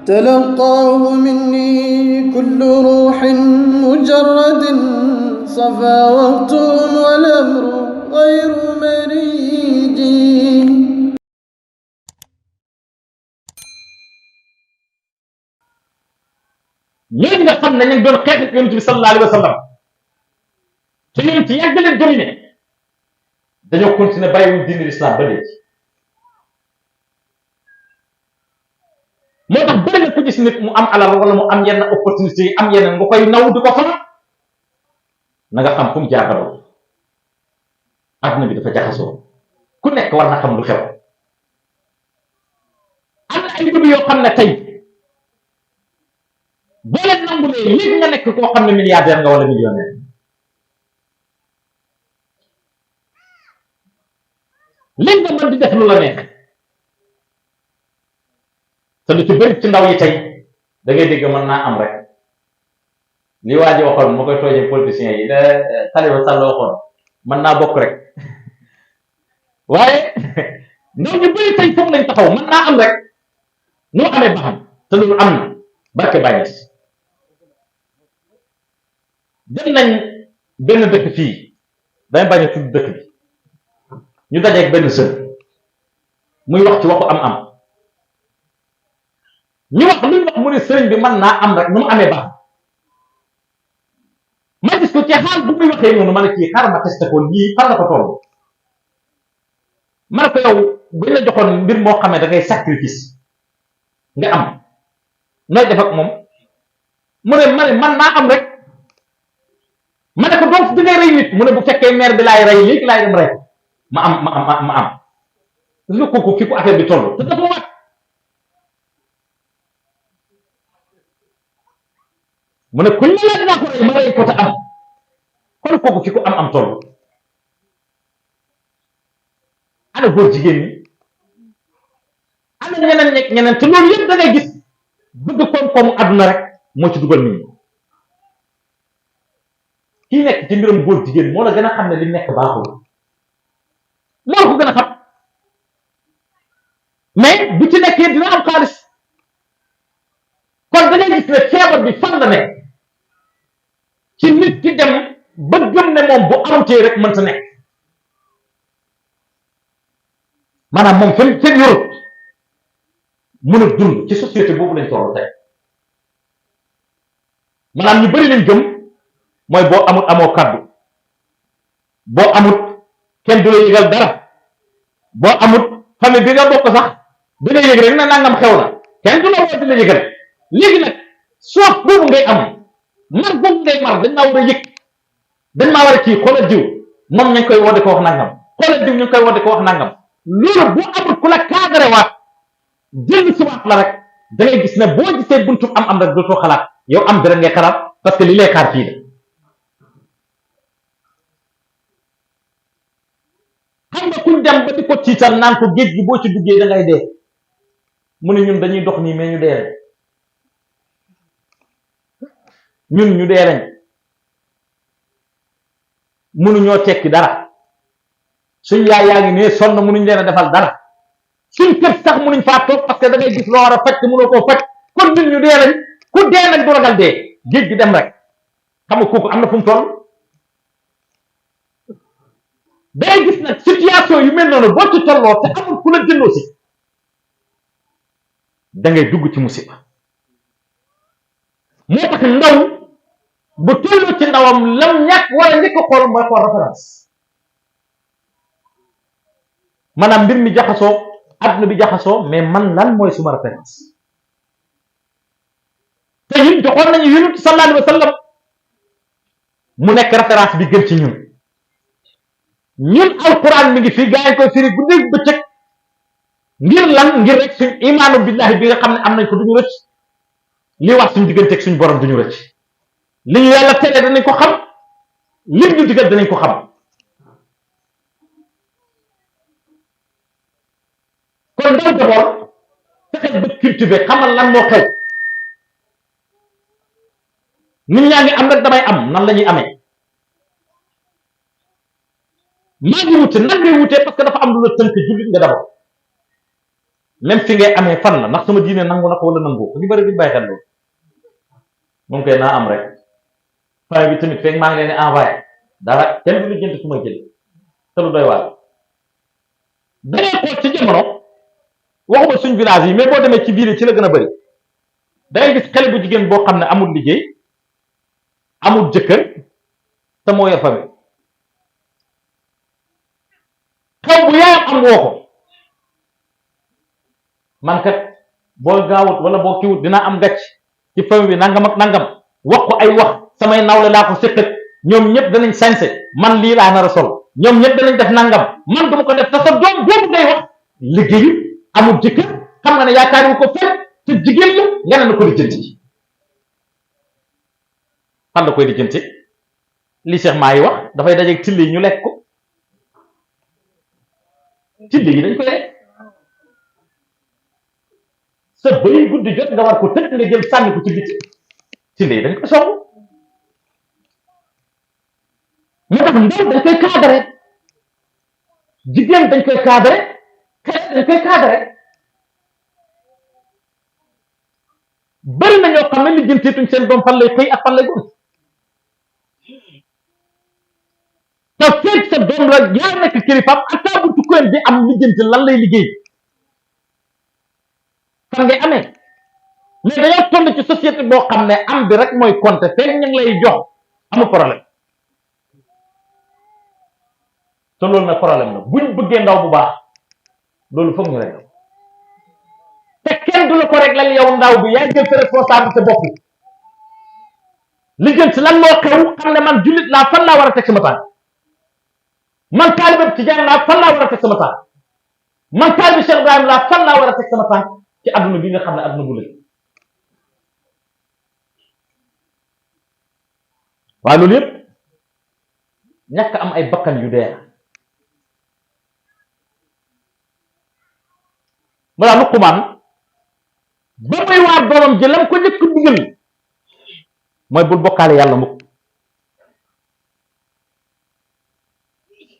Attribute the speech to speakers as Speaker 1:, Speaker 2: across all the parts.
Speaker 1: تلقاه مني كل روح مجرد صفا وقت والأمر غير مريج.
Speaker 2: ñooñu nga xam ne ñu ngi doon xeex ak yonent bi sallallahu alayhi wa sallam te yonent ci yàgg leen dominé dañoo continuer bàyyiwuñ diine l'islam ba léegi. moo tax bëri na ku gis nit mu am alal wala mu am yenn opportunité yi am yenn nga koy naw di ko fa na nga xam fu mu jaabaroo adduna bi dafa jaxasoo ku nekk war na xam lu xew. am na ay mbir yoo xam ne tey boo leen nangulee léegi nga nekk koo xam ne milliardaire nga wala millionnaire léegi nga mën di def lu la neex te lu ci bëri ci ndaw yi tey da ngay dégg mën naa am rek li waa ji waxoon moo koy toojee politiciens yi da Khalifa Sall waxoon mën naa bokk rek waaye ndaw ñu bëri tey foofu lañ taxaw mën naa am rek noo amee baxam te loolu am na barke bàyyi si dem nañ benn dëkk fii dañ bañ a tudd dëkk bi ñu dajeeg benn sën muy wax ci waxu am-am ñu wax luñ wax mu ne sëriñ bi mën naa am rek nu mu amee baax ma gis ko ci xaal bu muy waxee noonu ma ne kii xaaral ma testé ko lii fan la ko toll ma ne ko yow buñ la joxoon mbir moo xam ne da ngay sacrifice nga am nooy def ak moom mu ne ma ne mën naa am rek ma ne ko donc di ngay rey nit mu ne bu fekkee maire bi laay rey léegi laay dem rey ma am lu kooku fi ko affaire bi toll te dafa waat mu ne kuñ ma laaj naa ko rey ma rey ko te am kon kooku fi ko am toll ana góor jigéen ñi ana ñeneen te loolu yëpp da ngay gis bëgg koom-koomu àdduna rek moo ci dugal nit ñi kii nekk ci mbiram góor jigéen moo la gën a xam ne li nekk baaxul moo ko gën a xam mais bu ci nekkee dina am xaalis kon da ngay gis ne feebar bi fan la nekk ci nit ki dem ba gëm ne moom bu amutee rek mënta nekk maanaam moom fen yorut mën a dund ci société boobu lañ toll tey maanaam ñu bëri lañ gëm mooy boo amut amoo kaddu boo amut kenn du la yëgal dara boo amut famille bi nga bokk sax da ngay yëg rek na nangam xew na kenn du la woo di la yëgal léegi nag soof boobu ngay am mar boobu ngay mar dañ maa war a yëg dañ maa war a kii xoolal diw moom ñu ngi koy woo di ko wax nangam xoolal diw ñu ngi koy woo di ko wax nangam loolu bu amut ku la cadré waat jël si waat la rek da ngay gis ne boo gisee buntu am rek dootoo xalaat yow am dara ngay xalaat parce que li lay xaar fii la xam nga kuñ dem ba di ko tiital naan ko géej gi boo ci duggee da ngay dee mu ne ñun dañuy dox nii mais ñu dee lañ ñun ñu dee lañ mënuñoo tekki dara suñ yaay yaa ngi ne sonn mënuñ leen a defal dara suñ kër sax mënuñ faa toog parce que da ngay gis loo war a faj te mënoo koo faj kon ñun ñu dee lañ ku dee nag du ragal dee géej gi dem rek xam nga kooku am na fu mu toll day gis nag situation yu mel noonu boo ci tolloo te amul ku la jëndoo si da ngay dugg ci musiba moo tax ndaw bu tolloo ci ndawam lam ñàkk wala njëkk a xool mooy xool référence maanaam mbir mi jaxasoo adduna bi jaxasoo mais man lan mooy suma référence te ñun joxoon nañu yonent sallallahu alayhi wa sallam mu nekk référence bi gën ci ñun alquran mi ngi fii gaa yi koy firi guddeeg bëccëg ngir lan ngir rek suñ imaanu billahi bi nga xam ne am nañ ko duñu rëcc li wax suñ digganteeg suñ borom duñu rëcc li ñu yàlla tere danañ ko xam lim ñu digal danañ ko xam kon ndaw d'abord fexeel ba cultiver xamal lan moo xew nit ñaa ngi am rek damay am nan la ñuy amee maa ngi wute nan ngay wutee parce que dafa am lu la tënk jullit nga d'abord même fi ngay amee fan la ndax sama diine nangu na ko wala nangu ñu bëri duñ bàyyi xel loolu moom koy naa am rek famille bi tamit fekk maa ngi leen di envoyé dara kenn du lu jënd fu may jël te lu doy waar dangay xool ci jamono waxuma suñ village yi mais boo demee ci biir ci la gën a bëri dangay gis xale bu jigéen boo xam ne amul liggéey amul jëkkër te moo yor famille xew bu yaayam am woo ko man kat boo gaawut wala boo kiwut dinaa am gàcc ci famille bi nangam ak nangam wax ko ay wax samay nawle laa ko séqat ñoom ñëpp danañ sañse man lii laa nar a sol ñoom ñëpp danañ def nangam man duma ko def te sa doom boobu ngay wax liggéeyu amul jëkkër xam nga ne yaakaar ko fekk te jigéen la nga ne na ko lijjanti fan la koy lijjanti li Cheikh maa yi wax dafay dajeeg tilli yi ñu lekk ko tilli yi dañ koy lekk sa bëy guddi jot nga war ko tëj nga jël sànni ko ci biti tilli yi dañ koy song moo tax ndaw dañ koy cadré jigéen dañ koy cadré xale dañ koy cadré bari na ñoo xam ne lijjanteetuñ seen doom fan lay xëy ak fan lay gon te fekk sa doom la yaa nekk kilifaam ak saa bu tukkoon di am lijjanti lan lay liggéey fan ngay amee mais dañoo toll ci société boo xam ne am bi rek mooy compter fekk ñu ngi lay jox amul problème te loolu nag problème la buñ bëggee ndaw bu baax loolu foog ñu rek te kenn du la ko réglal yow ndaw bi yaa jël sa responsabilité bopp li jël si lan moo xew xam ne man jullit laa fan laa war a teg sama tànk man taalibe Tijaan laa fan laa war a teg sama tànk man taalibe Cheikh Ibrahim laa fan laa war a teg sama tànk ci adduna bi nga xam ne adduna bu lëj waaye loolu yëpp ñàkk am ay bakkan yu dee mu daal Luqmaan ba muy waar doomam ji lam ko njëkk digal mooy bul bokkaale yàlla mukk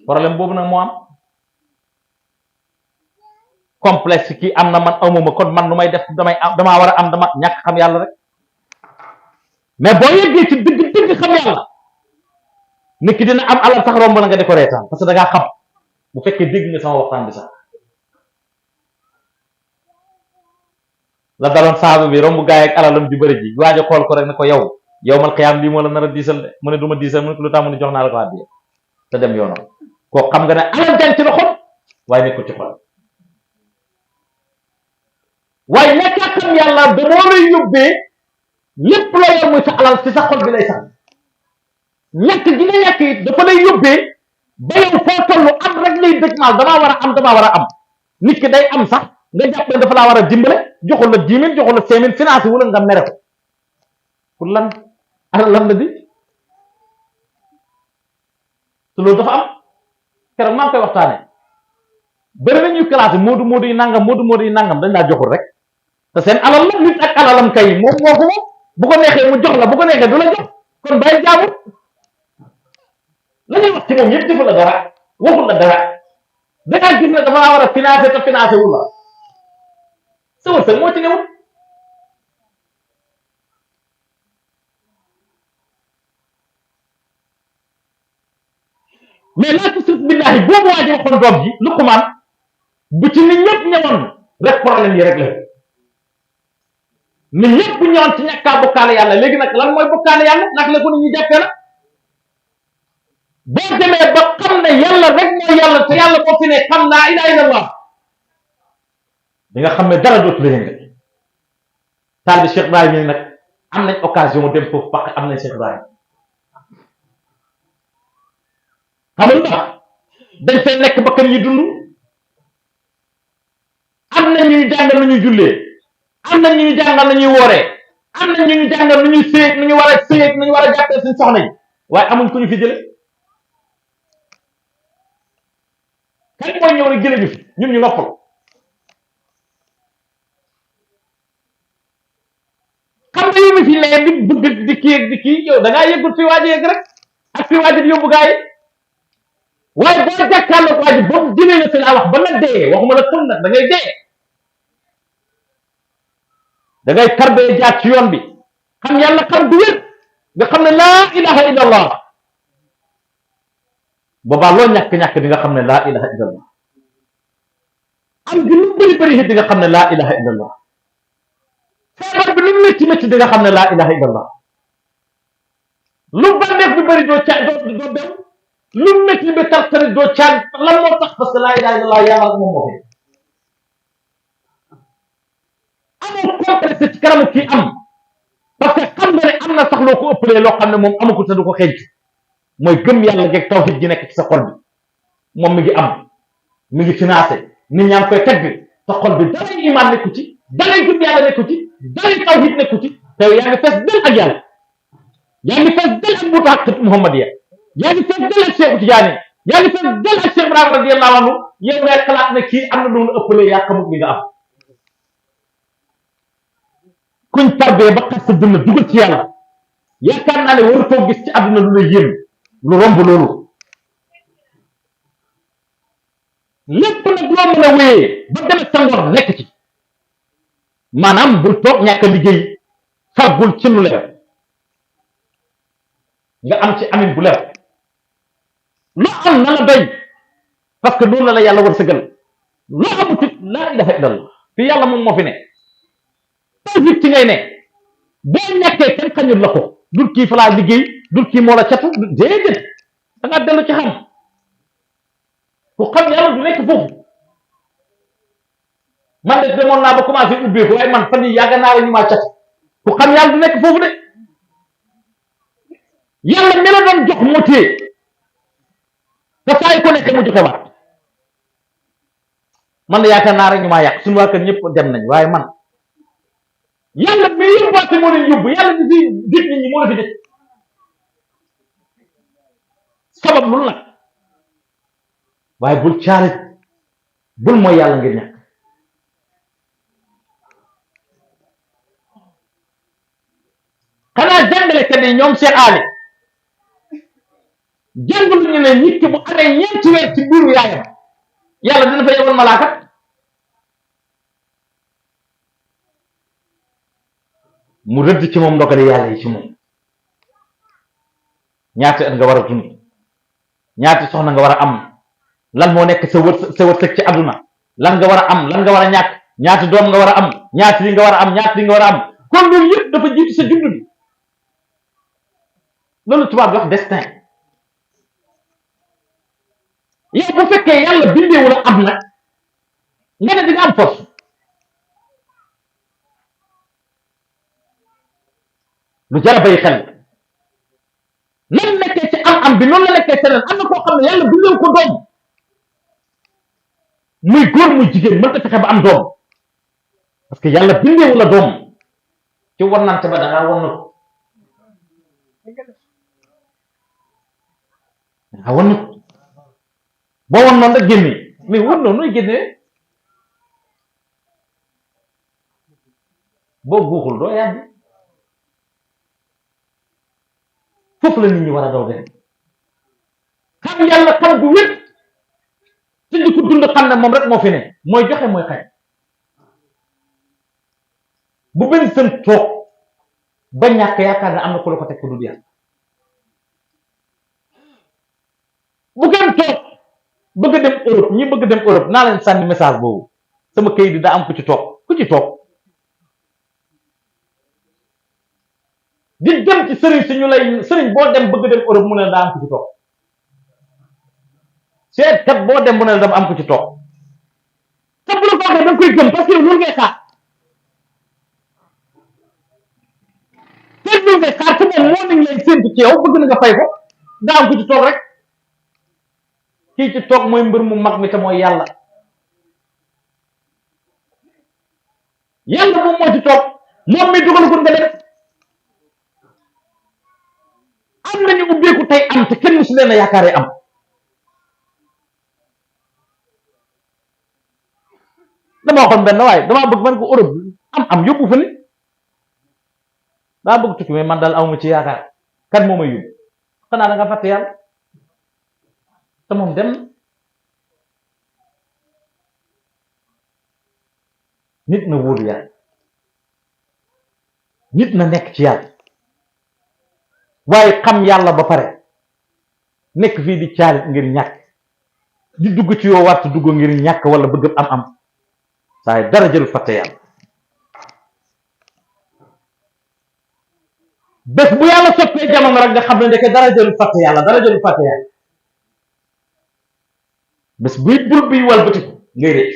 Speaker 2: problème boobu nag moo am complexe kii am na man amuma kon man lu may def damaa war a am dama ñàkk xam yàlla rek mais boo yeggee ci dëgg xam yàlla nit ki dina am alal sax romb na nga di ko reetaan parce que da ngaa xam bu fekkee dégg nga sama waxtaan bi sax la daloon saaba bi romb gaay ak alalam di bëri ji waajo xool ko rek ne ko yow mal xiyaam lii moo la nar a diisal de mu ne du ma diisal mu ne ko lu tax mu ne jox naa la ko àddiya te dem yoonam koo xam nga ne alal jàng ci loxoom waaye nekkul ci xol waaye ñàkk a xam yàlla da moo lay yóbbee lépp loo yor muy sa alal ci sa xol bi lay sax ñàkk gi nga ñàkk it dafa lay yóbbee ba yow foo tollu am rek lay dëj maal damaa war a am nit ki day am sax nga jàpp ne dafa laa war a dimbale joxul la 10 000 joxul la 5 000 financé wala nga mere ko pour lan alal lan la di te loolu dafa am keroog maa ngi koy waxtaane bëri na ñuy classé moodu yi nangam dañ laa joxul rek te seen alal la nit ak alalam kay moom moo ko moom bu ko neexee mu jox la bu ko neexee du la jox kon bàyyi jaamul la ñuy wax ci moom yëpp defu la dara waxul la dara dangaa gis ne dafa laa war a financé te financé wul la sa wërsëg moo ci newul mais laa tushrik billahi boobu waa ji waxoon doom ji Luqmaan bu ci nit ñëpp ñëwoon rek problème yi rek la nit ñëpp bu ñëwoon ci ñàkkaa bokkaale yàlla léegi nag lan mooy bokkaale yàlla nag la ko nit ñi jàppee la boo demee ba xam ne yàlla rek mooy yàlla te yàlla boo fi ne xam laa ilaaha illallah di nga xam ne dara dootu la yëngal taal bi Cheikh Ibrahim yi nag am nañ occasion dem foofu parce que am nañ Cheikh Ibrahim xamul ba dañ fay nekk ba kër yi dund am na ñuy jàngal nu ñuy jullee am na ñuy jàngal nu ñuy wooree am na ñuy jàngal nu ñuy séeg nu ñu war a séeg nu ñu war a jàppee suñ soxna yi waaye amuñ ku ñu fi jële kan mooy ñëw rek jële ñu fi ñun ñu noppal xam nga yow mi fi lee di bëgg di kii yow da ngaa yëggut fi waaji yegg rek ak fi waaji di yóbbu gaa yi waaye boo jàkkaarloo ko waaji boobu jëlee na fi laa wax ba nga dee waxuma la tëm nag da ngay dee da ngay tarbee jaar ci yoon bi xam yàlla xam du wér nga xam ne laa ilaha illa allah boobaa loo ñàkk-ñàkk di nga xam ne laa ilaha illa allah am gi lu bëri bëri it di nga xam ne laa ilaha illa allah feebar bi lu métti métti di nga xam ne laa ilaha illa allah lu bandeef bi bëri doo ca doo bew lu métti bi tar tari doo caan lan moo tax parce que laa ilaha illa allah yàlla moom moo fi amoo complexe ci kanamu kii am parce que xam nga ne am na sax loo ko ëppalee loo xam ne moom amu ko te du ko xeeñ mooy gëm yàlla geeg tawhid gi nekk ci sa xol bi moom mi ngi am mi ngi financé nit ñaa ngi koy teg bi sa xol bi dalay iman nekku ci dalay gëm yàlla nekku ci dalay tawhid nekku ci te yaa ngi fees del ak yàlla yaa ngi fees del ak mutaqat muhammadiya yaa ngi fees del ak Cheikh Tidiane yaa ngi fees del ak Cheikh Ibrahima radiyallahu anhu yow ngay xalaat ne kii am na lu mu ëppalee yaa xamut li nga am kuñ tarbee ba xas sa dënn dugal ci yàlla yaakaar naa ne waru koo gis ci àdduna lu lay yéem lu romb loolu lépp nag loo mën a wéyee ba dem sa ngor nekk ci maanaam bul toog ñàkk a liggéey fàggul ci lu leer nga am ci amin bu leer loo am na la doy parce que loolu la yàlla war sëgal loo amut it laa ilaha illallah fii yàlla moom moo fi ne tawhid ci ngay ne boo ñàkkee kenn xañul la ko dul kii fa laa liggéey dul kii moo la catu déedéet da ngaa dellu ci xam ku xam yàlla du nekk foofu man de demoon naa ba commencé ubbeeku waaye man fan yii yàgg naa la ñu maa cat ku xam yàlla du nekk foofu de yàlla mi la doon jox moo téye te saa yu ko nekkee mu joxe waat man de yaakaar naa rek ñu maa yàq suñu waa kër ñëpp dem nañ waaye man yàlla mi yóbbaate moo leen yóbbu yàlla di fi dig nit ñi moo la fi def sabab lu nag waaye bul caalit bul mooy yàlla ngir ñàkk xanaa jàngalekat yi ñoom seen aali jàngalu ñu ne nit ki bu amee ñeenti weer ci biiru yaayam yàlla dina fa yebal malaaka mu rëdd ci moom ndogale yàlla yi ci moom ñaata at nga war a dund ñaata soxna nga war a am lan moo nekk sa wërsëg ci àdduna lan nga war a am lan nga war a ñàkk ñaata doom nga war a am ñaata li nga war a am ñaata li nga war a am kon loolu yëpp dafa jiitu sa jund bi loolu tubaab bi wax destin yow bu fekkee yàlla bindeewu la am nag nga ne di nga am force lu jar a bàyyi xel nan nekkee ci am bi noonu la nekkee seneen am na koo xam ne yàlla bindeewu ko doom muy góor muy jigéen mënta fexe ba am doom parce que yàlla bindeewu la doom ci wannante ba dangaa wan na ko dangaa wan na ko boo wan noonu rek génne mais wan noonu nooy génnee boo guuxul doo yàgg foofu la nit ñi war a daw de xam yàlla xam gu wér te di ko dund xam ne moom rek moo fi ne mooy joxe mooy xañ bu benn sën toog ba ñàkk yaakaar ne am na ku la ko teg ko dul yàlla bu gën toog bëgg a dem Europe ñi bëgg dem Europe naa leen sànni message boobu sama kayit di daa am ku ci toog di dem ci sëriñ si ñu lay sëriñ boo dem bëgg dem Europe mu ne daa am ku ci toog seet kat boo dem mu ne dama am ku ci toog te bu la ko waxee da nga koy gëm parce que loolu ngay xaar te loolu ngay xaar te moom moo nañ lay séntu ci yow bëgg na nga fay ko daa am ku ci toog rek kii ci toog mooy mbir mu mag mi te mooy yàlla yàlla moom moo ci toog moom mi dugal ko nga dem am nañu ubbeeku tey am te kenn musu leen a yaakaaree am dama waxoon benn waaye damaa bëgg man ko Europe am yóbbu fa ni daa bëgg tukki mais man daal awma ci yaakaar kan moo may yóbbu xanaa da nga fàtte yàlla te moom dem nit na wóolu yàlla nit na nekk ci yàlla waaye xam yàlla ba pare nekk fii di caalit ngir ñàkk di dugg ci yoo wartu dugg ngir ñàkk wala bëgg am saa dara jël fàtte yàlla. bés bu yàlla soppee jamono rek nga xam ne ndeke dara jël fàtte yàlla dara jël fàtte yàlla bés buy bul biy walbatiku ngay rëcc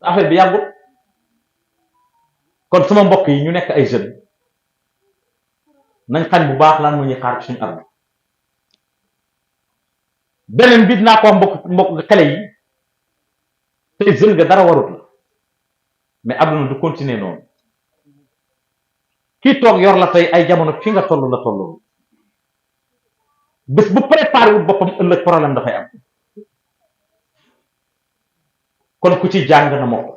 Speaker 2: affaire bi yàggul. kon sama mbokk yi ñu nekk ay jeunes nañ xam bu baax lan mu ñuy xaar ci suñu àdduna. beneen bi dinaa ko wax mbokk xale yi tey jeune nga dara warut la mais àdduna du continuer noonu. kii toog yor la tey ay jamono fi nga toll la toll bés bu préparé wut boppam ëllëg problème dafay am. kon ku ci jàng na moo ko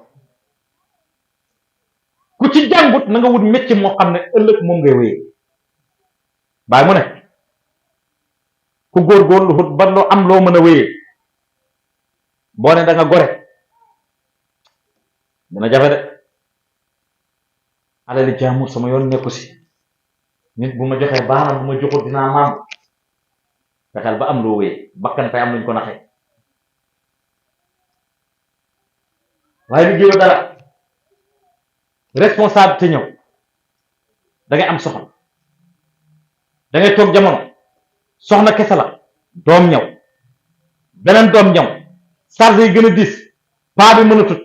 Speaker 2: ku ci jàngut na nga wut métier moo xam ne ëllëg moom ngay wéyee. bàyyi mu ne ku góorgóorlu wut ba loo am loo mën a wéyee boo ne da nga gore dina jafe de. alali jaamur sama yoon nekku si nit bu ma joxee baaraam bu ma joxut dinaa maam fexeel ba am loo wéyee bakkan fay am luñ ko naxee waaye liggéeyoo dara responsabilité ñëw da ngay am soxla da ngay toog jamono soxna kese la doom ñëw beneen doom ñëw charge yi gën a diis paa bi mën a tut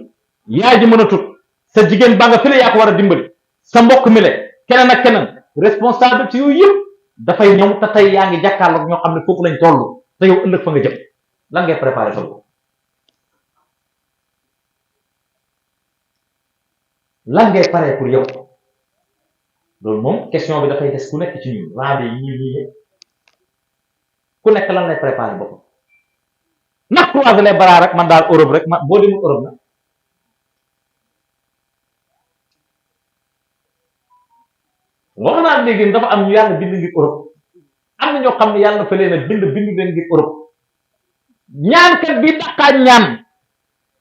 Speaker 2: yaay ji mën a tut sa jigéen baa nga fële yaa ko war a dimbali sa mbokk mi le keneen ak keneen responsabilité yooyu yëpp dafay ñëw te tey yaa ngi jàkkaarloog ñoo xam ne foofu lañ toll te yow ëllëg fa nga jëm lan ngay préparé sa bopp lan ngay paree pour yow loolu moom question bi dafay des ku nekk ci ñun raade yi ñii ku nekk lan lay préparé boppam ndax croiser les bras rek man daal Europe rek man boo demul Europe na wax naa léegi dafa am ñu yàlla bind ngir Europe am na ñoo xam ne yàlla fa leen a bind leen ngir Europe ñaankat bi daqaa ñaan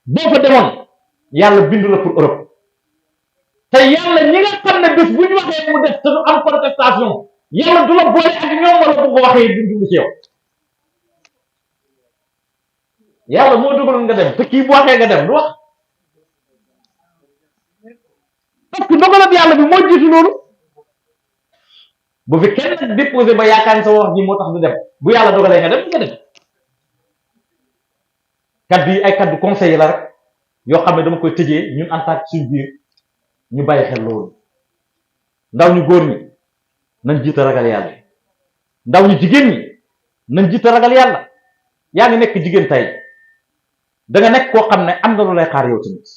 Speaker 2: boo fa demoon yàlla bindu la pour Europe te yàlla ñi nga xam ne bés bu ñu waxee mu def te du am contestation yàlla du la boole ak ñoom wala bu ko waxee bindu ci yow yàlla moo dugal nga dem te kii bu waxee nga dem du wax parce que dogalab yàlla bi moo jiitu loolu. bu fi kenn déposé ba yaakaar sa wax ji moo tax du dem bu yàlla dogalee nga dem nga dem kaddu yi ay kaddu conseil la rek yoo xam ne dama koy tëjee ñun en tant que suñu biir ñu bàyyi xel loolu ndaw ñu góor ñi nañ jiita ragal yàlla ndaw ñu jigéen ñi nañ jiita ragal yàlla yaa ngi nekk jigéen tey da nga nekk koo xam ne am na lu lay xaar yow tamit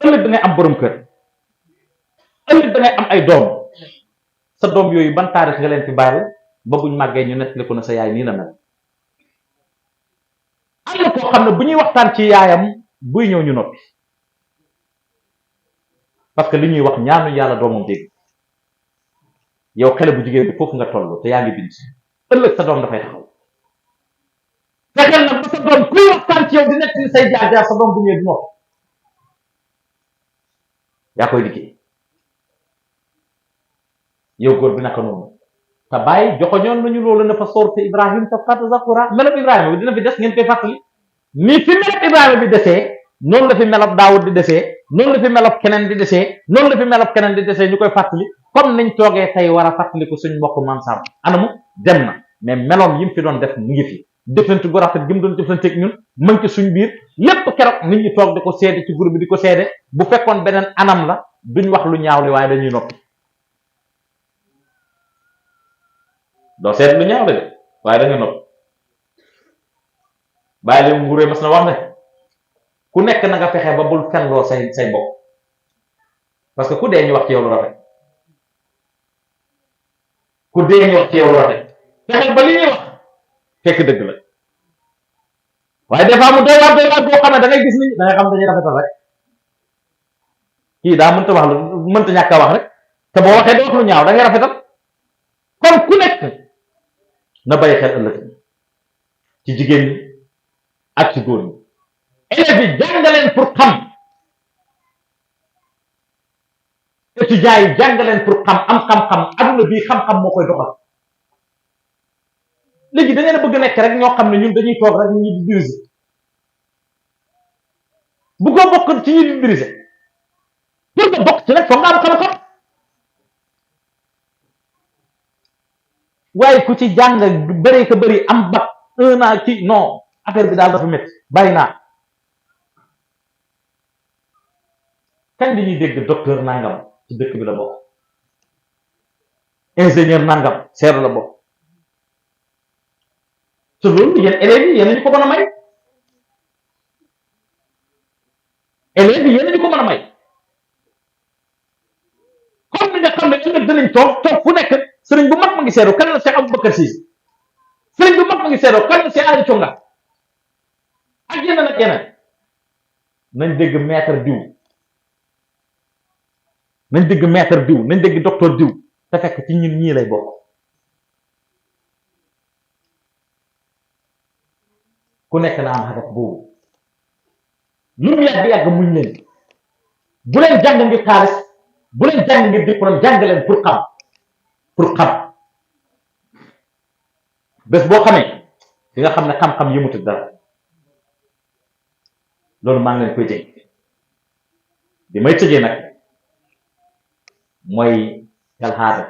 Speaker 2: ëllëg da ngay am borom kër ëllëg da ngay am ay doom sa doom yooyu ban taarix nga leen fi bàyyil ba buñ màggee ñu nettali ko na sa yaay nii la mel. am na koo xam ne bu ñuy waxtaan ci yaayam buy ñëw ñu noppi parce que li ñuy wax ñaanu yàlla doomam dégg yow xale bu jigéen bi foofu nga toll te yaa ngi bind ëllëg sa doom dafay taxaw fexeel nag ba sa doom kuy waxtaan ci yow di nettali say jaar-jaar sa doom bu ñëwee du noppi yaa koy liggéey. yow góor bi naka noonu te bàyyi joxoñoon nañu loolu ne fa soorte Ibrahim te fàtt zakura melab Ibrahima bi dina fi des ngeen koy fàttali nii fi melab Ibrahima bi desee noonu la fi melab Daawud di desee noonu la fi melab keneen di desee noonu la fi melab keneen di desee ñu koy fàttali comme niñ toogee tey war a fàttali ko suñ mbokk Maam Samb anamu dem na mais meloom yi mu fi doon def mu ngi fi jëflante gu rafet gi mu doon jëflanteeg ñun mën ci suñ biir lépp keroog nit ñi toog di ko seede ci groupe bi di ko seede bu fekkoon beneen anam la duñ wax lu ñaaw li waaye dañuy noppi doo seet lu ñaaw de waaye da nga nopp bàyyi leen nguuree mas na wax ne ku nekk na nga fexe ba bul fenloo say mbokk parce que ku dee ñu wax ci yow lu rafet ku dee ñu wax ci yow lu rafet fexe ba li ñuy wax fekk dëgg la waaye des fois mu doy waar boo xam ne da ngay gis ni da ngay xam dañuy rafetal rek kii daa mënta wax lu mënta ñàkk a wax rek te boo waxee doo wax lu ñaaw da ngay rafetal kon ku nekk na bàyyi xel ëllëg ci jigéen ñi ak ci góor ñi élèves yi jàngaleen pour xam étudiants yi jàng leen pour am xam-xam adduna bii xam-xam moo koy doxal léegi da ngeen a bëgg nekk rek ñoo xam ne ñun dañuy toog rek ñu di diriger bu ko bokk ci ñi di diriger pour nga bokk ci rek foog nga am xam-xam waaye ku ci jàng bëree ko bëri am bac 1 an ci non affaire bi daal dafa métti bàyyi naa kañ dañuy dégg docteur nangam ci dëkk bi la bokk ingénieur nangam seeru la bokk te loolu yéen élèves yi yéen ñu ko mën a may élèves yi yéen ñu ko mën a may comme ni nga xam ne ëllëg danañ toog fu nekk sëriñ bu mag ma ngi seeru kan la Cheikh Aboubacar Sy sëriñ bu mag ma ngi seeru kan la Cheikh Ali Conga ak yeneen ak yeneen nañ dégg maître diw nañ dégg maître diw nañ dégg docteur diw te fekk ci ñun ñii lay bokk ku nekk na am xagat boobu lu mu yàgg muñ leen bu leen jàng ngir xaalis bu leen jàng ngir diplôme jàng leen pour xam bés boo xamee di nga xam ne xam-xam yëmut dara loolu maa ngi leen koy dégg bi may tëjee nag mooy kalxaada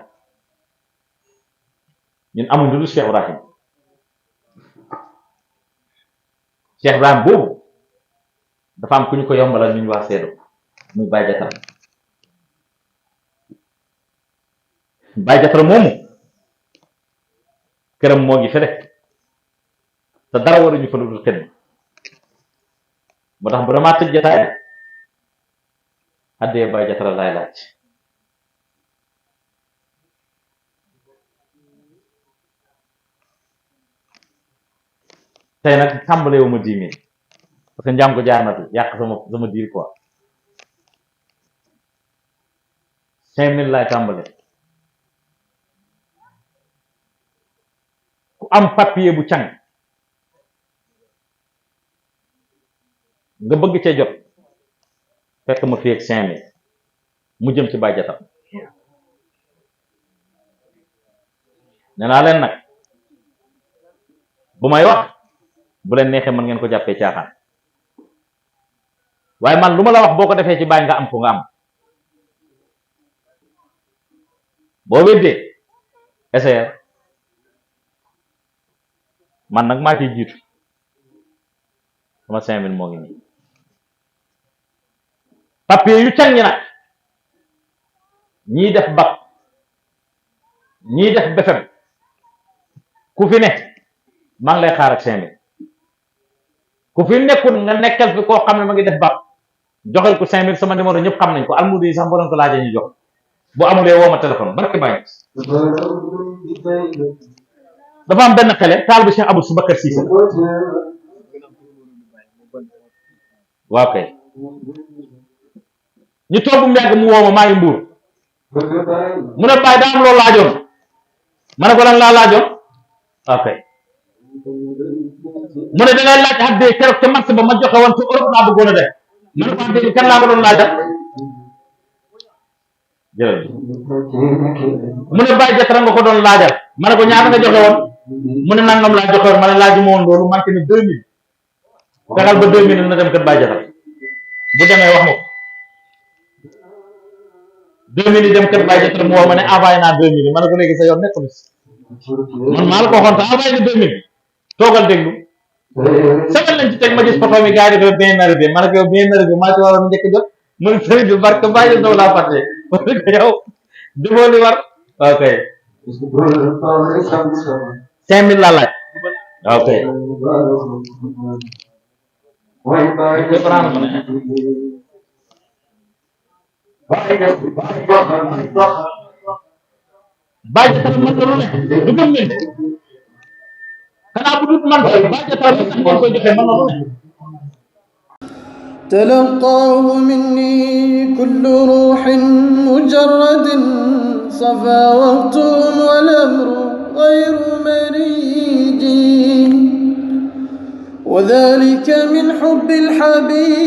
Speaker 2: ñun amuñ lu dul Cheikh Ibrahim boobu dafa am ku ñu ko yombalal ñu waa seedo muy Baye Jatara Baye Jatara moomu këram moo ngi fele te dara waruñu fa lu dul xidma moo tax bu damaa tëj jataay addee Baye Jatara laay laaj tey nag tàmbalee wu ma 10 000 parce que njaam ko jaar na fi yàq sama diir quoi 5 000 laay tàmbale ku am papier bu càng nga bëgg cee jot fekk ma fi ak 5 000 mu jëm ci Baye Jatara nee naa leen nag bu may wax bu leen neexee mën ngeen ko jàppee caaxaan waaye man lu ma la wax boo ko defee ci Baye nga am ko nga am boo weddee essayer man nag maa ciy jiitu sama 5 000 moo ngi nii papier yu càng ñi nag ñii def bac ñii def BFEM ku fi ne maa ngi lay xaar ak 5 000 ku fi nekkul nga nekkal fi koo xam ne ma ngi def bac joxel ko 5 000 sama numéro ñëpp xam nañ ko almudu yi sax boo doon ko laajee ñu jox bu amulee woo ma téléphone barke bàyyi dafa am benn xele taal bi Cheikh Aboubacar Cissé waaw kay ñu toog mu yàgg mu woo ma maa ngi Mbuur mu ne Baye daa am loolu laajoon ma ne ko lan laa laajoon ok mu ne da ngay laaj addee keroog ca marché ba ma joxe woon ci Europe laa bëggoon a def ma ne ko addee kan laa ko doon laajal jërëjëf mu ne Baye Jatara nga ko doon laajal ma ne ko ñaata nga joxe woon mu ne nangam laa joxe woon ma ne laaju ma woon loolu manqué ne 2000 fexeel ba 2000 na dem kër Baye Jatara bu demee wax ma ko 2000 yi dem kër Baye Jatara mu woo ma ne envoyé naa 2000 yi ma ne ko léegi sa yoon nekkul man maa la ko waxoon te envoyé na 2000 toogal déglu semaine lañ ci teg ma gis photo mi gars yi def bien arrivé ma ne ko yow bien arrivé maa ci waroon njëkk jot mu ne sëriñ bi barke bàyyi ndaw laa fàtte ma ne ko yow defoo li war ok 5000 laa laaj ok Baye Jatara mën na lu ne du gëm ngeen xanaa bu dut man Baye Jatara lu tax ngeen koy joxe mën na lu ne
Speaker 1: تلقاه مني كل روح مجرد صفا وقت والأمر غير مريج وذلك من حب الحبيب